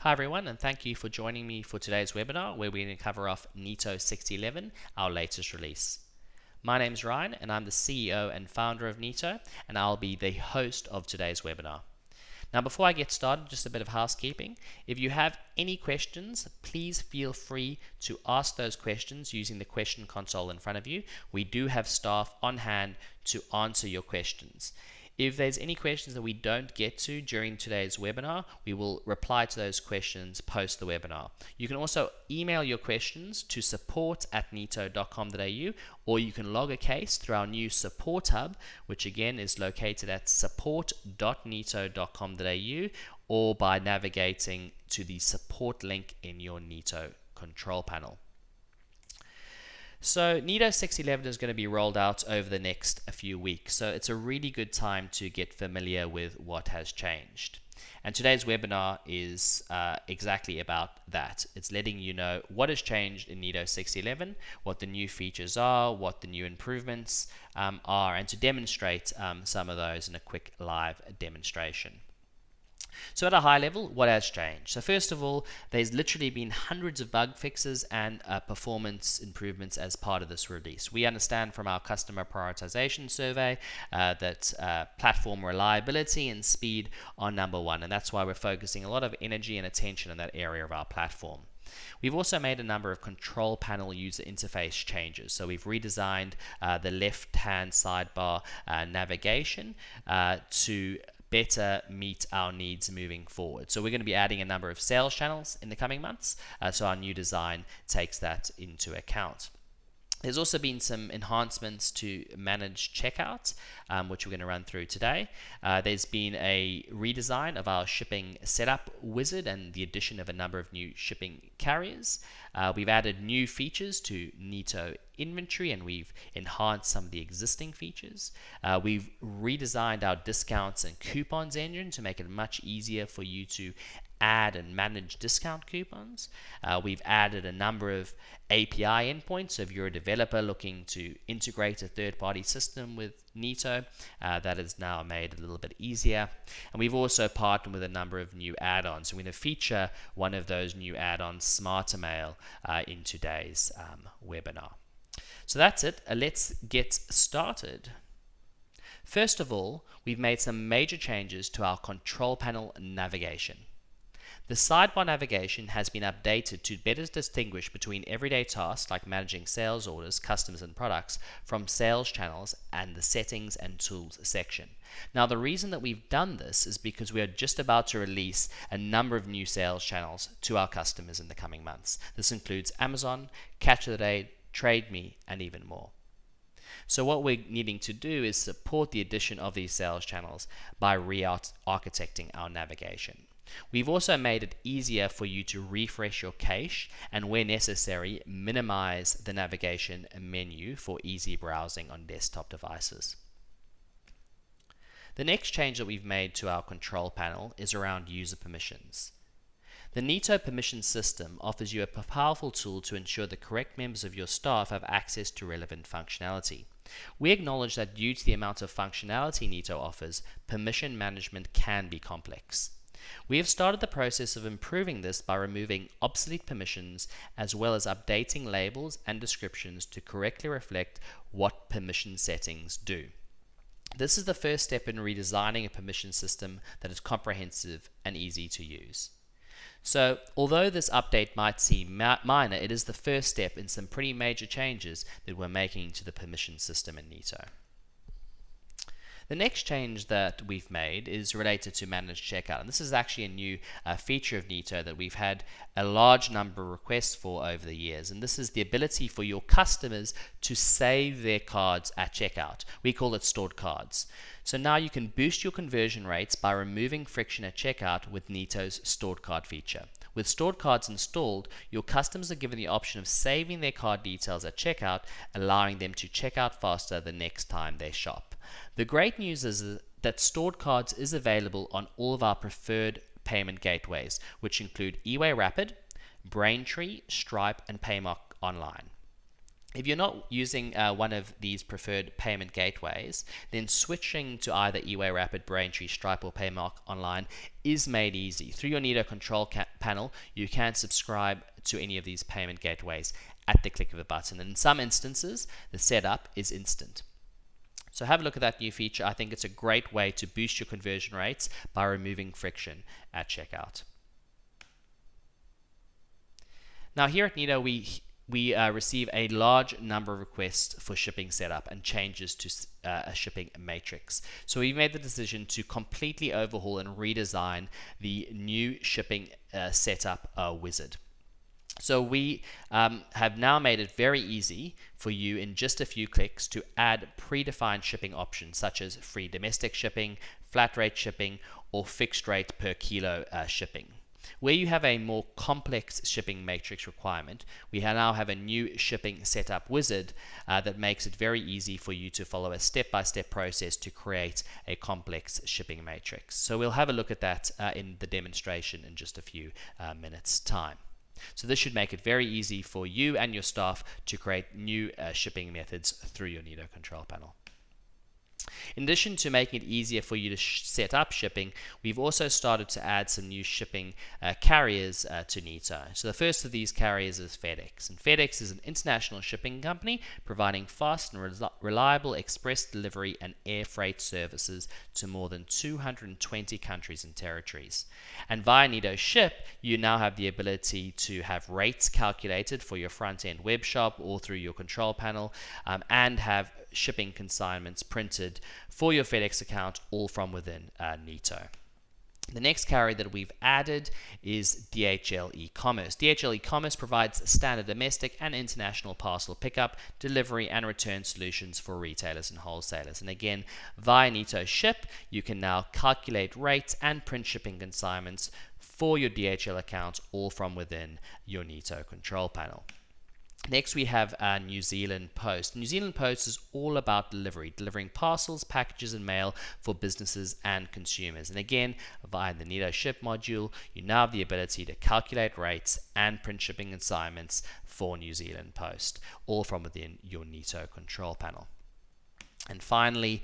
Hi everyone, and thank you for joining me for today's webinar where we're going to cover off Neto 6.11, our latest release. My name's Ryan and I'm the CEO and founder of Neto, and I'll be the host of today's webinar. Now before I get started, just a bit of housekeeping. If you have any questions, please feel free to ask those questions using the question console in front of you. We do have staff on hand to answer your questions. If there's any questions that we don't get to during today's webinar, we will reply to those questions post the webinar. You can also email your questions to support@neto.com.au, or you can log a case through our new support hub, which again is located at support.neto.com.au, or by navigating to the support link in your Neto control panel. So Neto 6.11 is going to be rolled out over the next few weeks, so it's a really good time to get familiar with what has changed. And today's webinar is exactly about that. It's letting you know what has changed in Neto 6.11, what the new features are, what the new improvements are, and to demonstrate some of those in a quick live demonstration. So at a high level, what has changed? So first of all, there's literally been hundreds of bug fixes and performance improvements as part of this release. We understand from our customer prioritization survey that platform reliability and speed are #1, and that's why we're focusing a lot of energy and attention in that area of our platform. We've also made a number of control panel user interface changes. So we've redesigned the left-hand sidebar navigation to better meet our needs moving forward. So we're going to be adding a number of sales channels in the coming months, so our new design takes that into account. There's also been some enhancements to manage checkout, which we're going to run through today. There's been a redesign of our shipping setup wizard and the addition of a number of new shipping carriers. We've added new features to Neto inventory, and we've enhanced some of the existing features. We've redesigned our discounts and coupons engine to make it much easier for you to add and manage discount coupons. We've added a number of API endpoints. So if you're a developer looking to integrate a third-party system with Neto, that is now made a little bit easier. And we've also partnered with a number of new add-ons. So we're going to feature one of those new add-ons, SMARTRMAIL, in today's webinar. So that's it. Let's get started. First of all, we've made some major changes to our control panel navigation. The sidebar navigation has been updated to better distinguish between everyday tasks like managing sales orders, customers, and products from sales channels and the settings and tools section. Now, the reason that we've done this is because we are just about to release a number of new sales channels to our customers in the coming months. This includes Amazon, Catch of the Day, Trade Me, and even more. So what we're needing to do is support the addition of these sales channels by re-architecting our navigation. We've also made it easier for you to refresh your cache and, where necessary, minimize the navigation menu for easy browsing on desktop devices. The next change that we've made to our control panel is around user permissions. The Neto permission system offers you a powerful tool to ensure the correct members of your staff have access to relevant functionality. We acknowledge that due to the amount of functionality Neto offers, permission management can be complex. We have started the process of improving this by removing obsolete permissions as well as updating labels and descriptions to correctly reflect what permission settings do. This is the first step in redesigning a permission system that is comprehensive and easy to use. So, although this update might seem minor, it is the first step in some pretty major changes that we're making to the permission system in Neto. The next change that we've made is related to managed checkout, and this is actually a new feature of Neto that we've had a large number of requests for over the years, and this is the ability for your customers to save their cards at checkout. We call it stored cards. So now you can boost your conversion rates by removing friction at checkout with Neto's stored card feature. With stored cards installed, your customers are given the option of saving their card details at checkout, allowing them to check out faster the next time they shop. The great news is that stored cards is available on all of our preferred payment gateways, which include eWay Rapid, Braintree, Stripe, and Paymark Online. If you're not using one of these preferred payment gateways, then switching to either eWay, Rapid, Braintree, Stripe, or Paymark Online is made easy. Through your Neto control panel, you can subscribe to any of these payment gateways at the click of a button. And in some instances, the setup is instant. So have a look at that new feature. I think it's a great way to boost your conversion rates by removing friction at checkout. Now here at Neto, we receive a large number of requests for shipping setup and changes to a shipping matrix. So we made the decision to completely overhaul and redesign the new shipping setup wizard. So we have now made it very easy for you in just a few clicks to add predefined shipping options such as free domestic shipping, flat rate shipping, or fixed rate per kilo shipping. Where you have a more complex shipping matrix requirement, we now have a new shipping setup wizard that makes it very easy for you to follow a step-by-step process to create a complex shipping matrix. So we'll have a look at that in the demonstration in just a few minutes' time. So this should make it very easy for you and your staff to create new shipping methods through your Neto control panel. In addition to making it easier for you to set up shipping, we've also started to add some new shipping carriers to Neto. So the first of these carriers is FedEx. And FedEx is an international shipping company providing fast and reliable express delivery and air freight services to more than 220 countries and territories. And via Neto Ship, you now have the ability to have rates calculated for your front-end web shop or through your control panel, and have shipping consignments printed for your FedEx account, all from within Neto. The next carrier that we've added is DHL ECOMMERCE. DHL ECOMMERCE provides standard domestic and international parcel pickup, delivery, and return solutions for retailers and wholesalers. And again, via Neto Ship, you can now calculate rates and print shipping consignments for your DHL account, all from within your Neto control panel. Next, we have New Zealand Post. New Zealand Post is all about delivering parcels, packages, and mail for businesses and consumers. And again, via the Neto Ship module, you now have the ability to calculate rates and print shipping consignments for New Zealand Post, all from within your Neto control panel. And finally,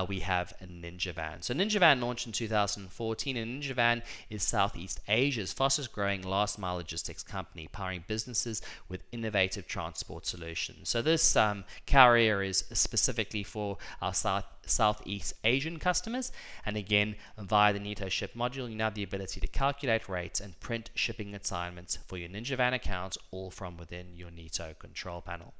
we have NinjaVan. So NinjaVan launched in 2014, and NinjaVan is Southeast Asia's fastest growing last mile logistics company, powering businesses with innovative transport solutions. So this carrier is specifically for our Southeast Asian customers, and again, via the Neto Ship module, you now have the ability to calculate rates and print shipping assignments for your NinjaVan accounts, all from within your Neto control panel.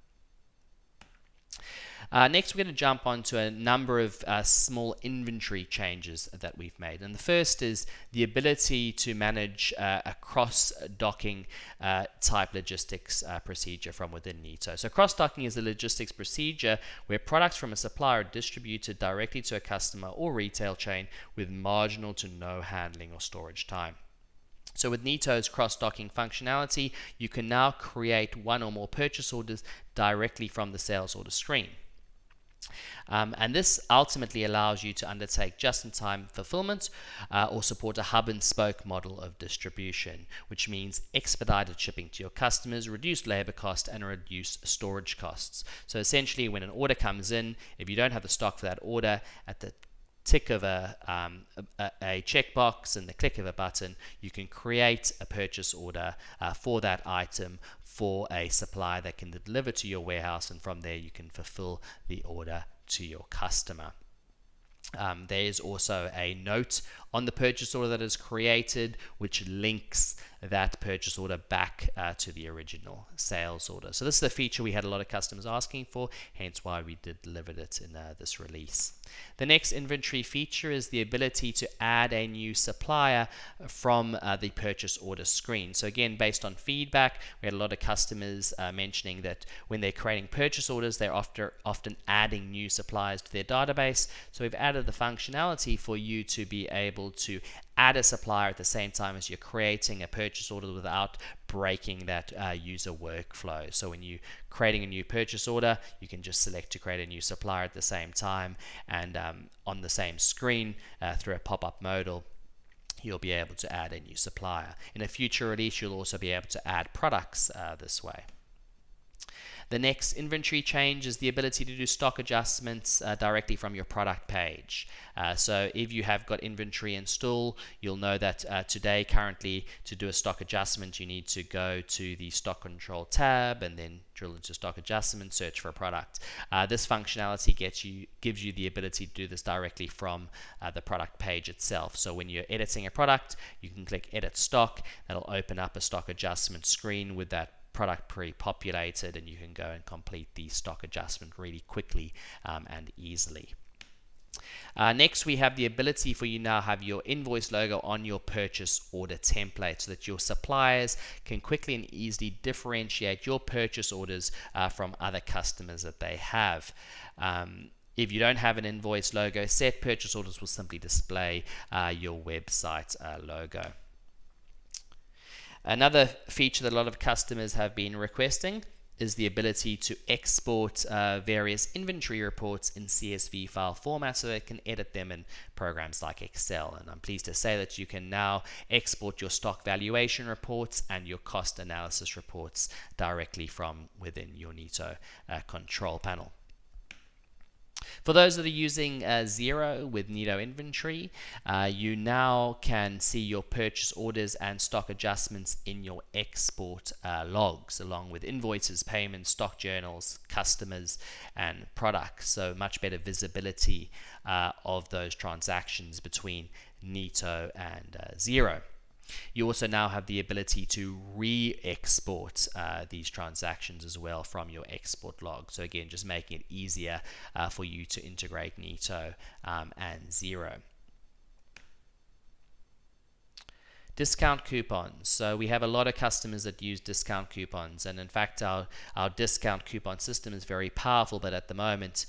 Next, we're going to jump onto a number of small inventory changes that we've made. And the first is the ability to manage a cross-docking type logistics procedure from within Neto. So cross-docking is a logistics procedure where products from a supplier are distributed directly to a customer or retail chain with marginal to no handling or storage time. So with Neto's cross-docking functionality, you can now create one or more purchase orders directly from the sales order screen. And this ultimately allows you to undertake just-in-time fulfillment or support a hub-and-spoke model of distribution, which means expedited shipping to your customers, reduced labor cost, and reduced storage costs. So essentially, when an order comes in, if you don't have the stock for that order, at the tick of a checkbox and the click of a button, you can create a purchase order for that item for a supplier that can deliver to your warehouse, and from there you can fulfill the order to your customer. There is also a note on the purchase order that is created which links that purchase order back to the original sales order. So this is a feature we had a lot of customers asking for, hence why we delivered it in this release. The next inventory feature is the ability to add a new supplier from the purchase order screen. So again, based on feedback, we had a lot of customers mentioning that when they're creating purchase orders, they're often adding new suppliers to their database. So we've added the functionality for you to be able to add a supplier at the same time as you're creating a purchase order without breaking that user workflow. So when you're creating a new purchase order, you can just select to create a new supplier at the same time, and on the same screen through a pop-up modal, you'll be able to add a new supplier. In a future release, you'll also be able to add products this way. The next inventory change is the ability to do stock adjustments directly from your product page. So if you have got inventory in store, you'll know that currently, to do a stock adjustment, you need to go to the stock control tab and then drill into stock adjustment, search for a product. This functionality gives you the ability to do this directly from the product page itself. So when you're editing a product, you can click edit stock. That'll open up a stock adjustment screen with that product pre-populated, and you can go and complete the stock adjustment really quickly and easily. Next, we have the ability for you now have your invoice logo on your purchase order template so that your suppliers can quickly and easily differentiate your purchase orders from other customers that they have. If you don't have an invoice logo set, purchase orders will simply display your website logo. Another feature that a lot of customers have been requesting is the ability to export various inventory reports in CSV file format so they can edit them in programs like Excel. And I'm pleased to say that you can now export your stock valuation reports and your cost analysis reports directly from within your Neto control panel. For those that are using Xero with Neto Inventory, you now can see your purchase orders and stock adjustments in your export logs, along with invoices, payments, stock journals, customers, and products. So much better visibility of those transactions between Neto and Xero. You also now have the ability to re-export these transactions as well from your export log. So again, just making it easier for you to integrate Neto and Xero. Discount coupons. So we have a lot of customers that use discount coupons, and in fact our discount coupon system is very powerful, but at the moment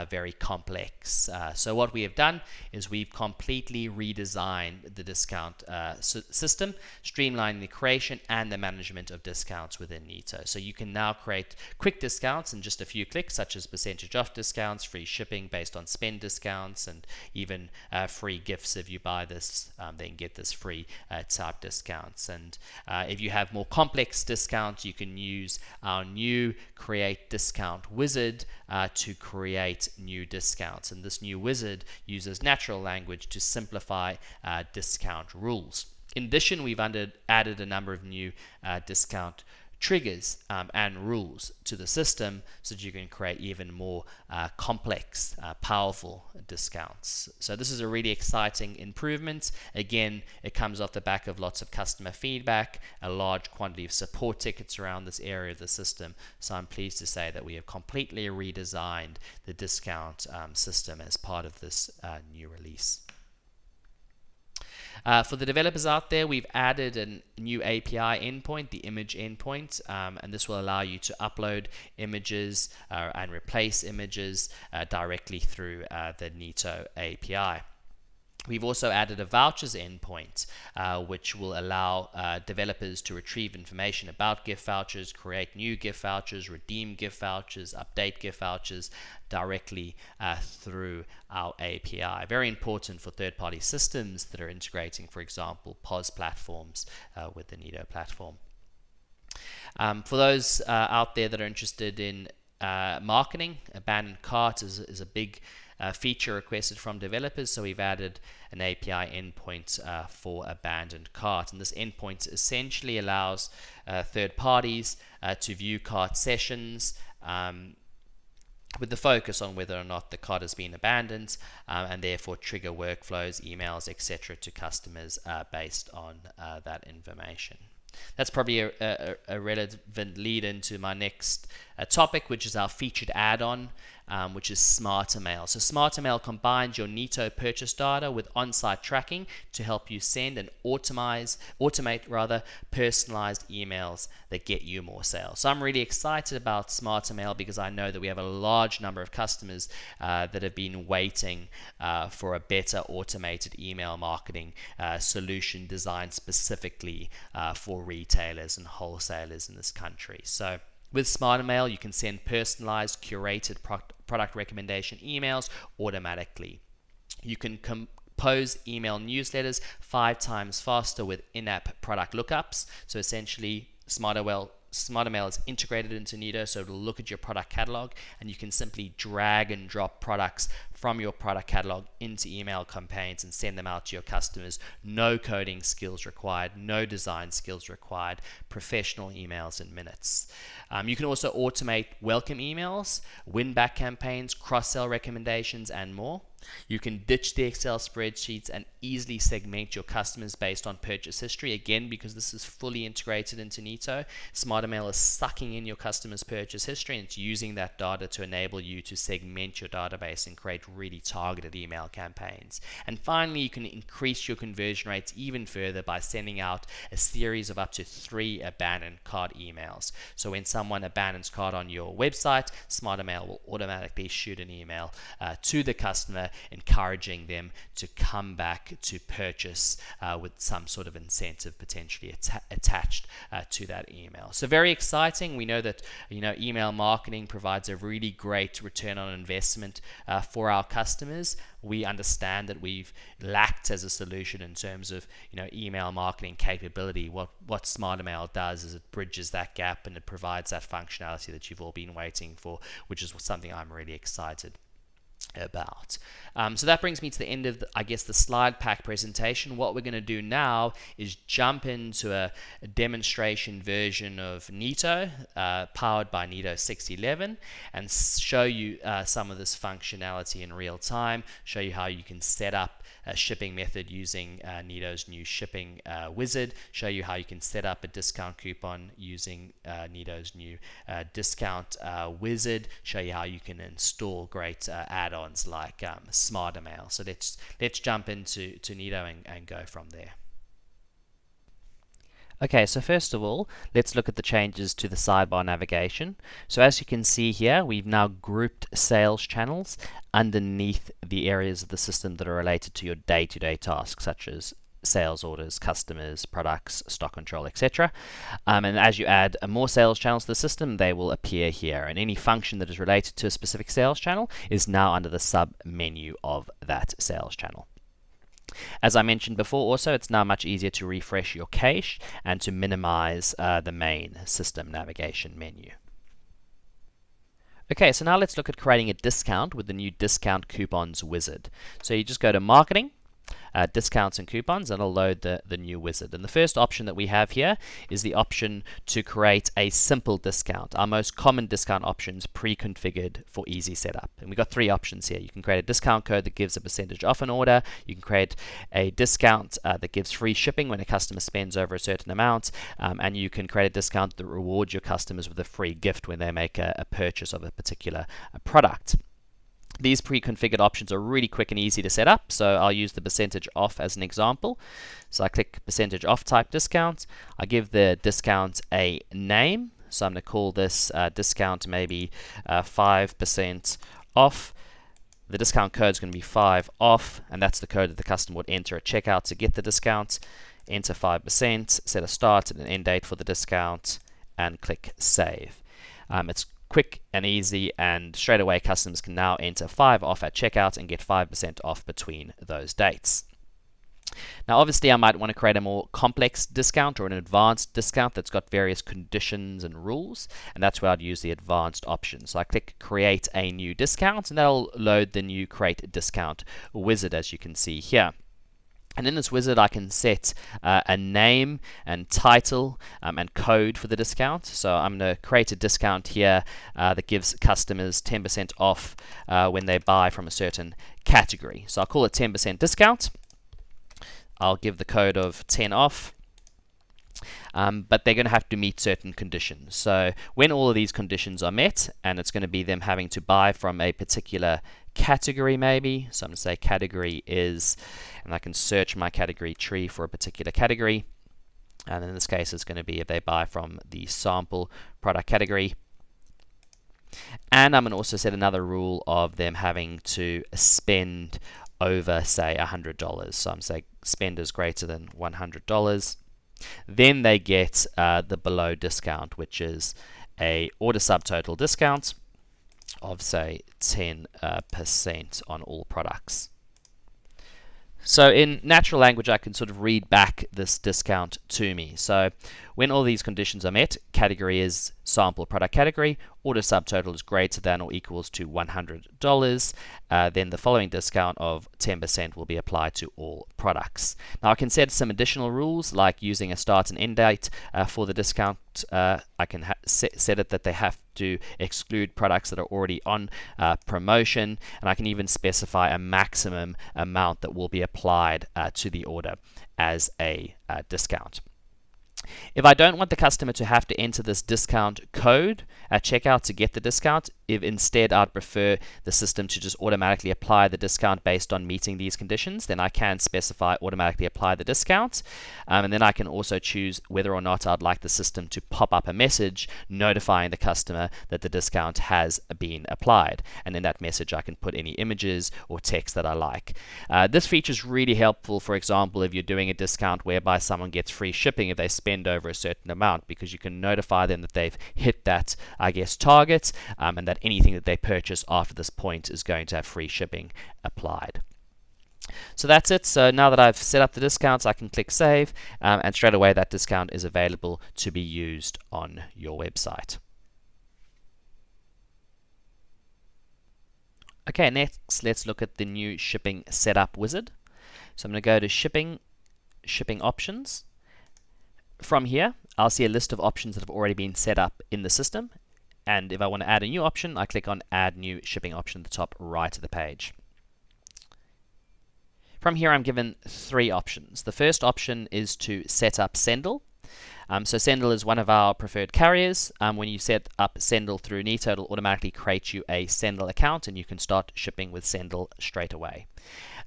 very complex. So what we have done is we've completely redesigned the discount system, streamlining the creation and the management of discounts within Neto. So you can now create quick discounts in just a few clicks, such as percentage off discounts, free shipping based on spend discounts, and even free gifts. If you buy this, then get this free type discounts. And if you have more complex discounts, you can use our new create discount wizard to create new discounts. And this new wizard uses natural language to simplify discount rules. In addition, we've added a number of new discount triggers and rules to the system so that you can create even more complex, powerful discounts. So this is a really exciting improvement. Again, it comes off the back of lots of customer feedback, a large quantity of support tickets around this area of the system. So I'm pleased to say that we have completely redesigned the discount system as part of this new release. For the developers out there, we've added a new API endpoint, the image endpoint, and this will allow you to upload images and replace images directly through the Neto API. We've also added a vouchers endpoint, which will allow developers to retrieve information about gift vouchers, create new gift vouchers, redeem gift vouchers, update gift vouchers directly through our API. Very important for third-party systems that are integrating, for example, POS platforms with the Neto platform. For those out there that are interested in marketing, abandoned cart is a big feature requested from developers, so we've added an API endpoint for abandoned cart, and this endpoint essentially allows third parties to view cart sessions with the focus on whether or not the cart has been abandoned, and therefore trigger workflows, emails, etc. to customers based on that information. That's probably a relevant lead into my next topic, which is our featured add-on, which is SMARTRMAIL. So SMARTRMAIL combines your Neto purchase data with on-site tracking to help you send and automate personalized emails that get you more sales. So I'm really excited about SMARTRMAIL because I know that we have a large number of customers that have been waiting for a better automated email marketing solution designed specifically for retailers and wholesalers in this country. So with SMARTRMAIL, you can send personalized, curated product recommendation emails automatically. You can compose email newsletters 5 times faster with in-app product lookups. So essentially, SMARTRMAIL SmartRMAIL is integrated into Neto, so it'll look at your product catalog, and you can simply drag and drop products from your product catalog into email campaigns and send them out to your customers. No coding skills required, no design skills required, professional emails in minutes. You can also automate welcome emails, win-back campaigns, cross-sell recommendations, and more. You can ditch the Excel spreadsheets and easily segment your customers based on purchase history. Again, because this is fully integrated into Neto, SmartRMAIL is sucking in your customers' purchase history, and it's using that data to enable you to segment your database and create really targeted email campaigns. And finally, you can increase your conversion rates even further by sending out a series of up to 3 abandoned cart emails. So when someone abandons cart on your website, SmartRMAIL will automatically shoot an email to the customer encouraging them to come back to purchase with some sort of incentive potentially attached to that email. So very exciting. We know that email marketing provides a really great return on investment for our customers. We understand that we've lacked as a solution in terms of email marketing capability. What SmartRMAIL does is it bridges that gap and it provides that functionality that you've all been waiting for, which is something I'm really excited about. So that brings me to the end of the slide pack presentation. What we're going to do now is jump into a demonstration version of Neto powered by Neto 6.11 and show you some of this functionality in real time, show you how you can set up a shipping method using Neto's new shipping wizard, show you how you can set up a discount coupon using Neto's new discount wizard, show you how you can install great add-ons like SmartRMAIL. So let's jump into Neto and go from there. Okay, so first of all, let's look at the changes to the sidebar navigation. So as you can see here, we've now grouped sales channels underneath the areas of the system that are related to your day-to-day tasks, such as sales orders, customers, products, stock control, etc. And as you add more sales channels to the system, they will appear here. And any function that is related to a specific sales channel is now under the sub-menu of that sales channel. As I mentioned before, also, it's now much easier to refresh your cache and to minimize the main system navigation menu. Okay, so now let's look at creating a discount with the new discount coupons wizard. So you just go to marketing, discounts and coupons, and it'll load the new wizard. And the first option that we have here is the option to create a simple discount. Our most common discount options pre-configured for easy setup. And we've got 3 options here. You can create a discount code that gives a percentage off an order. You can create a discount that gives free shipping when a customer spends over a certain amount. And you can create a discount that rewards your customers with a free gift when they make a purchase of a particular product. These pre-configured options are really quick and easy to set up, so I'll use the percentage off as an example. So I click percentage off type discount. I give the discount a name, so I'm going to call this discount maybe 5% off. The discount code is going to be 5 off, and that's the code that the customer would enter at checkout to get the discount. Enter 5%, set a start and an end date for the discount, and click save. It's quick and easy, and straight away customers can now enter 5 off at checkout and get 5% off between those dates. Now obviously I might want to create a more complex discount or an advanced discount that's got various conditions and rules, and that's where I'd use the advanced option. So I click create a new discount, and that'll load the new create discount wizard, as you can see here. And in this wizard I can set a name and title and code for the discount. So I'm going to create a discount here that gives customers 10% off when they buy from a certain category. So I'll call it 10% discount. I'll give the code of 10 off. But they're going to have to meet certain conditions. So when all of these conditions are met, and it's going to be them having to buy from a particular category maybe, so I'm going to say category is, and I can search my category tree for a particular category, and in this case it's going to be if they buy from the sample product category. And I'm going to also set another rule of them having to spend over, say, $100. So I'm saying spend is greater than $100. Then they get the below discount, which is a order subtotal discount of, say, 10% on all products. So in natural language, I can sort of read back this discount to me. So when all these conditions are met, category is sample product category, order subtotal is greater than or equals to $100, then the following discount of 10% will be applied to all products. Now I can set some additional rules, like using a start and end date for the discount. I can set it that they have to exclude products that are already on promotion, and I can even specify a maximum amount that will be applied to the order as a discount. If I don't want the customer to have to enter this discount code at checkout to get the discount, if instead I'd prefer the system to just automatically apply the discount based on meeting these conditions, then I can specify automatically apply the discount. And then I can also choose whether or not I'd like the system to pop up a message notifying the customer that the discount has been applied. And in that message I can put any images or text that I like. This feature is really helpful, for example, if you're doing a discount whereby someone gets free shipping if they spend over a certain amount, because you can notify them that they've hit that, I guess, target, and that anything that they purchase after this point is going to have free shipping applied. So that's it. So now that I've set up the discounts, I can click save, and straight away that discount is available to be used on your website. Okay, next let's look at the new shipping setup wizard. So I'm going to go to shipping options. From here, I'll see a list of options that have already been set up in the system. And if I want to add a new option, I click on Add New Shipping Option at the top right of the page. From here, I'm given three options. The first option is to set up Sendle. So Sendle is one of our preferred carriers. When you set up Sendle through Neto, it'll automatically create you a Sendle account, and you can start shipping with Sendle straight away.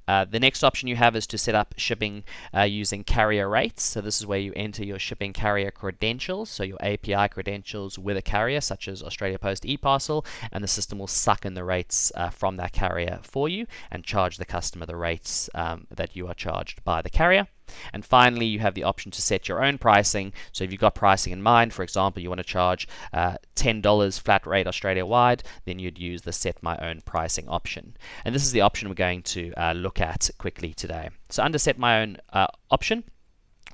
The next option you have is to set up shipping using carrier rates. So this is where you enter your shipping carrier credentials, so your API credentials with a carrier such as Australia Post eParcel, and the system will suck in the rates from that carrier for you and charge the customer the rates that you are charged by the carrier. And finally, you have the option to set your own pricing. So if you've got pricing in mind, for example, you want to charge $10 flat rate Australia-wide, then you'd use the set my own pricing option. And this is the option we're going to look at quickly today. So under set my own option,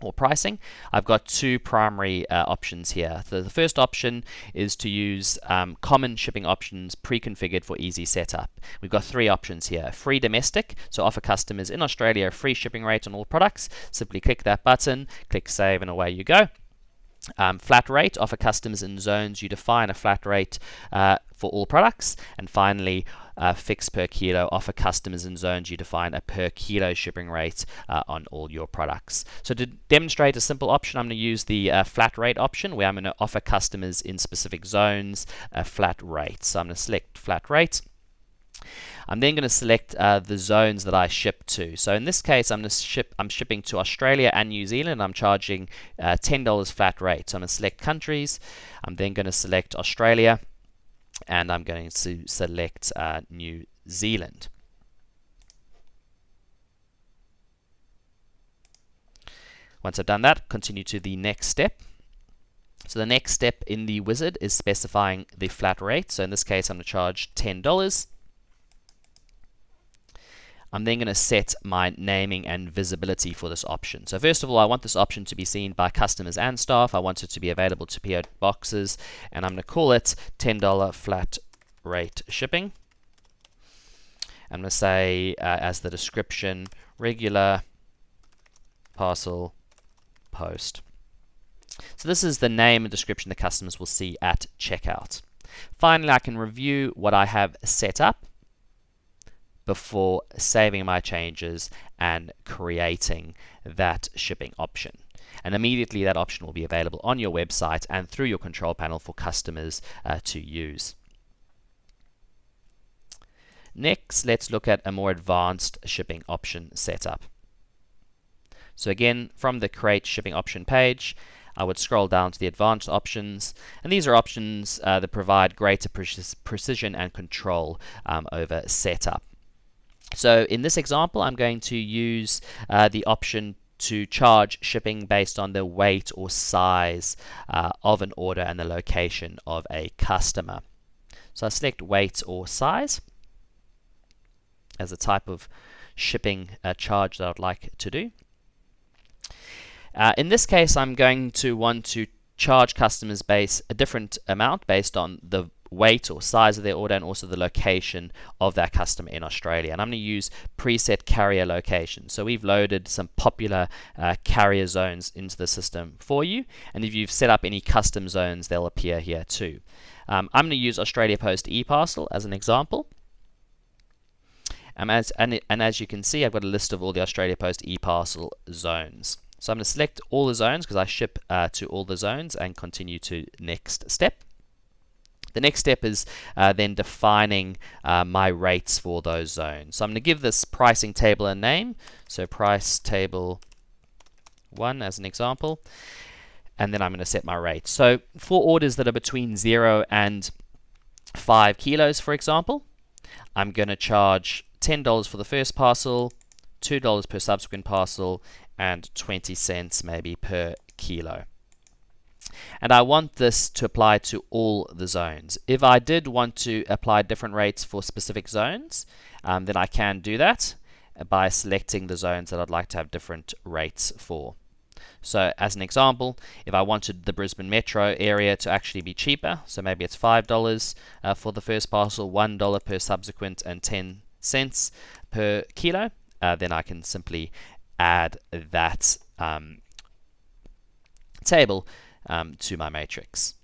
or pricing, I've got two primary options here. So the first option is to use common shipping options pre-configured for easy setup. We've got three options here. Free domestic, so offer customers in Australia a free shipping rate on all products. Simply click that button, click save, and away you go. Flat rate, offer customers in zones you define a flat rate for all products. And finally, fixed per kilo, offer customers in zones you define a per kilo shipping rate on all your products. So to demonstrate a simple option, I'm going to use the flat rate option, where I'm going to offer customers in specific zones a flat rate. So I'm going to select flat rate. I'm then going to select the zones that I ship to. So in this case, I'm shipping to Australia and New Zealand. I'm charging $10 flat rate. So I'm going to select countries. I'm then going to select Australia, and I'm going to select New Zealand. Once I've done that, continue to the next step. So the next step in the wizard is specifying the flat rate. So in this case, I'm going to charge $10. I'm then going to set my naming and visibility for this option. So first of all, I want this option to be seen by customers and staff. I want it to be available to PO boxes, and I'm going to call it $10 flat rate shipping. I'm going to say as the description, regular parcel post. So this is the name and description the customers will see at checkout. Finally, I can review what I have set up before saving my changes and creating that shipping option. And immediately that option will be available on your website and through your control panel for customers to use. Next, let's look at a more advanced shipping option setup. So again, from the Create Shipping Option page, I would scroll down to the advanced options, and these are options that provide greater precision and control over setup. So in this example, I'm going to use the option to charge shipping based on the weight or size of an order and the location of a customer. So I select weight or size as a type of shipping charge that I'd like to do. In this case, I'm going to want to charge customers a different amount based on the weight or size of their order and also the location of that customer in Australia. And I'm going to use preset carrier location. So we've loaded some popular carrier zones into the system for you, and if you've set up any custom zones, they'll appear here too. I'm going to use Australia Post eParcel as an example. And as you can see, I've got a list of all the Australia Post eParcel zones. So I'm going to select all the zones because I ship to all the zones and continue to next step. The next step is then defining my rates for those zones. So I'm going to give this pricing table a name. So price table 1 as an example. And then I'm going to set my rates. So for orders that are between 0 and 5 kilos, for example, I'm going to charge $10 for the first parcel, $2 per subsequent parcel, and 20 cents maybe per kilo. And I want this to apply to all the zones. If I did want to apply different rates for specific zones, then I can do that by selecting the zones that I'd like to have different rates for. So as an example, if I wanted the Brisbane metro area to actually be cheaper, so maybe it's $5 for the first parcel, $1 per subsequent, and 10 cents per kilo, then I can simply add that table to my matrix.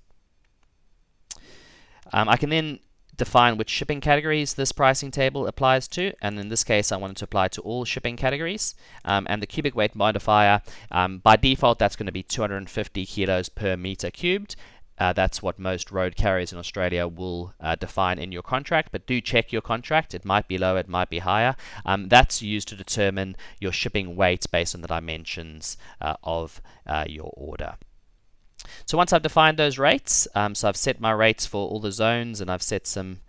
I can then define which shipping categories this pricing table applies to, and in this case I want it to apply to all shipping categories. And the cubic weight modifier, by default that's going to be 250 kilos per meter cubed. That's what most road carriers in Australia will define in your contract, but do check your contract. It might be lower, it might be higher. That's used to determine your shipping weight based on the dimensions of your order. So once I've defined those rates, so I've set my rates for all the zones and I've set some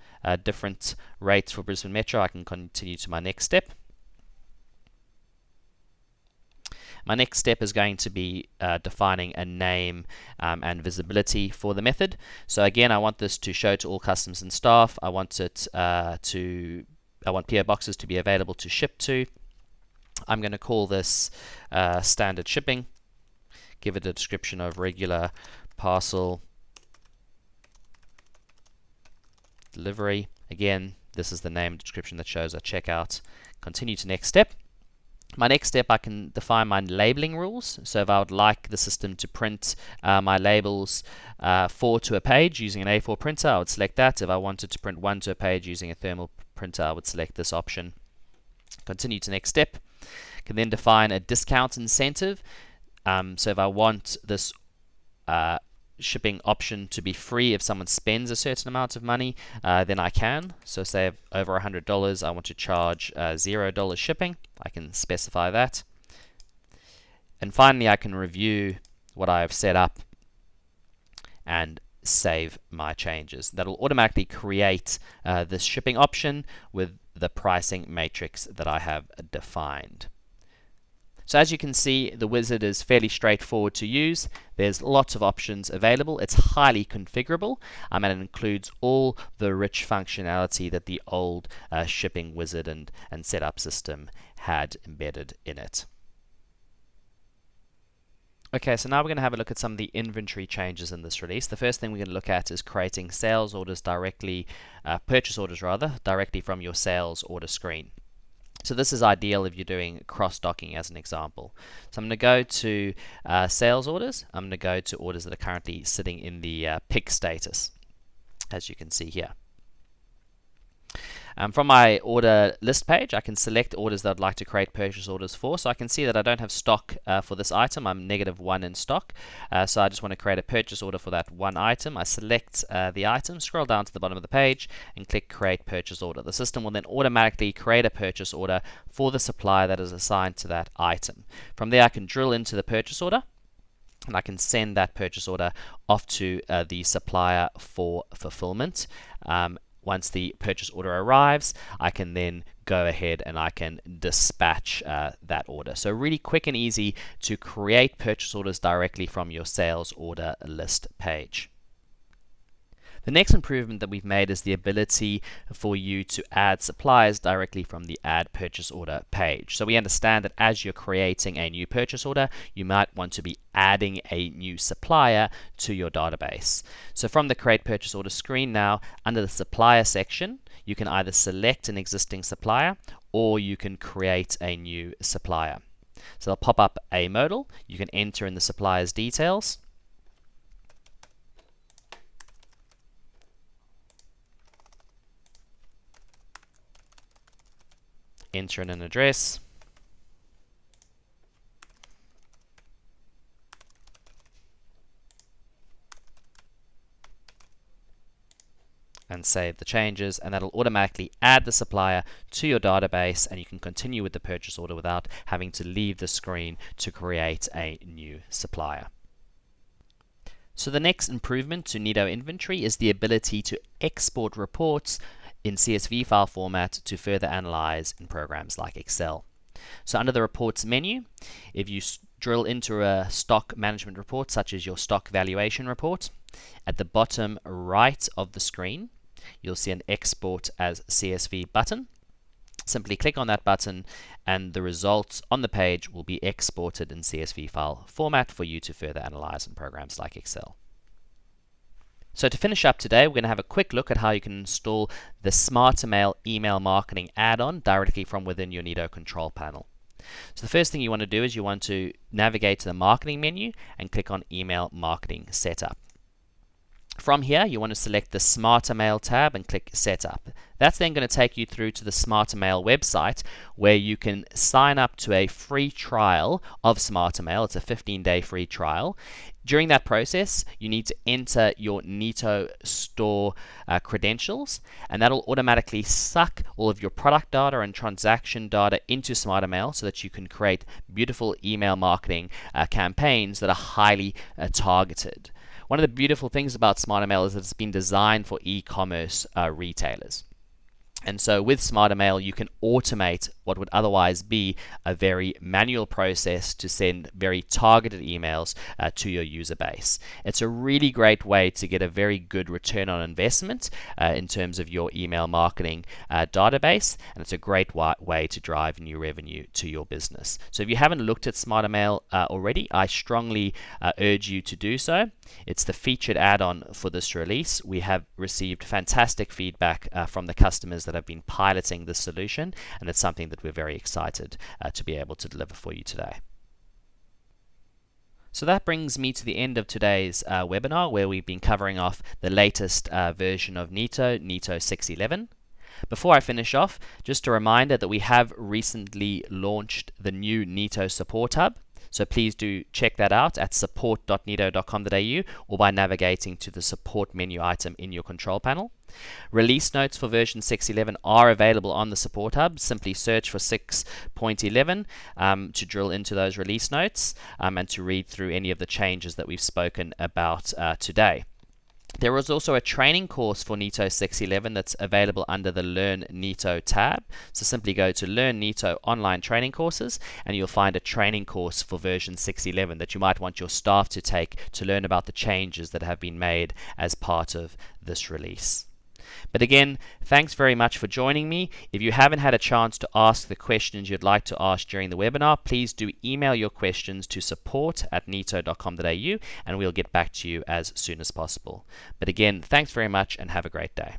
different rates for Brisbane Metro, I can continue to my next step. My next step is going to be defining a name and visibility for the method. So again, I want this to show to all customers and staff. I want it I want PO boxes to be available to ship to. I'm going to call this standard shipping. Give it a description of regular parcel delivery. Again, this is the name and description that shows a checkout. Continue to next step. My next step, I can define my labeling rules. So if I would like the system to print my labels 4 to a page using an A4 printer, I would select that. If I wanted to print 1 to a page using a thermal printer, I would select this option. Continue to next step. Can then define a discount incentive. So if I want this shipping option to be free if someone spends a certain amount of money, then I can. So say over $100 I want to charge $0 shipping, I can specify that. And finally I can review what I have set up and save my changes. That'll automatically create this shipping option with the pricing matrix that I have defined. So as you can see, the wizard is fairly straightforward to use. There's lots of options available. It's highly configurable, and it includes all the rich functionality that the old shipping wizard and setup system had embedded in it. Okay, so now we're going to have a look at some of the inventory changes in this release. The first thing we're going to look at is creating sales orders directly, purchase orders rather, directly from your sales order screen. So this is ideal if you're doing cross-docking as an example. So I'm going to go to sales orders. I'm going to go to orders that are currently sitting in the pick status, as you can see here. From my order list page, I can select orders that I'd like to create purchase orders for. So I can see that I don't have stock for this item. I'm -1 in stock. So I just want to create a purchase order for that one item. I select the item, scroll down to the bottom of the page, and click Create Purchase Order. The system will then automatically create a purchase order for the supplier that is assigned to that item. From there, I can drill into the purchase order, and I can send that purchase order off to the supplier for fulfillment. Once the purchase order arrives, I can then go ahead and I can dispatch that order. So really quick and easy to create purchase orders directly from your sales order list page. The next improvement that we've made is the ability for you to add suppliers directly from the Add Purchase Order page. So we understand that as you're creating a new purchase order, you might want to be adding a new supplier to your database. So from the Create Purchase Order screen now, under the Supplier section, you can either select an existing supplier or you can create a new supplier. So they'll pop up a modal. You can enter in the supplier's details. Enter in an address. And save the changes, and that'll automatically add the supplier to your database, and you can continue with the purchase order without having to leave the screen to create a new supplier. So the next improvement to Neto Inventory is the ability to export reports in CSV file format to further analyze in programs like Excel. So under the Reports menu, if you drill into a stock management report, such as your stock valuation report, at the bottom right of the screen, you'll see an Export as CSV button. Simply click on that button and the results on the page will be exported in CSV file format for you to further analyze in programs like Excel. So to finish up today, we're going to have a quick look at how you can install the SMARTRMAIL email marketing add-on directly from within your Neto control panel. So the first thing you want to do is you want to navigate to the marketing menu and click on Email Marketing Setup. From here, you want to select the SMARTRMAIL tab and click Setup. That's then going to take you through to the SMARTRMAIL website where you can sign up to a free trial of SMARTRMAIL. It's a 15-day free trial. During that process, you need to enter your Neto store credentials, and that'll automatically suck all of your product data and transaction data into SMARTRMAIL so that you can create beautiful email marketing campaigns that are highly targeted. One of the beautiful things about SMARTRMAIL is that it's been designed for e-commerce retailers. And so with SMARTRMAIL, you can automate what would otherwise be a very manual process to send very targeted emails to your user base. It's a really great way to get a very good return on investment in terms of your email marketing database, and it's a great way to drive new revenue to your business. So if you haven't looked at SMARTRMAIL already, I strongly urge you to do so. It's the featured add-on for this release. We have received fantastic feedback from the customers that have been piloting this solution, and it's something that we're very excited to be able to deliver for you today. So that brings me to the end of today's webinar, where we've been covering off the latest version of Neto 6.11. Before I finish off, just a reminder that we have recently launched the new Neto Support Hub. So please do check that out at support.neto.com.au or by navigating to the support menu item in your control panel. Release notes for version 6.11 are available on the Support Hub. Simply search for 6.11 to drill into those release notes and to read through any of the changes that we've spoken about today. There is also a training course for Neto 6.11 that's available under the Learn Neto tab. So simply go to Learn Neto online training courses and you'll find a training course for version 6.11 that you might want your staff to take to learn about the changes that have been made as part of this release. But again, thanks very much for joining me. If you haven't had a chance to ask the questions you'd like to ask during the webinar, please do email your questions to support@neto.com.au and we'll get back to you as soon as possible. But again, thanks very much and have a great day.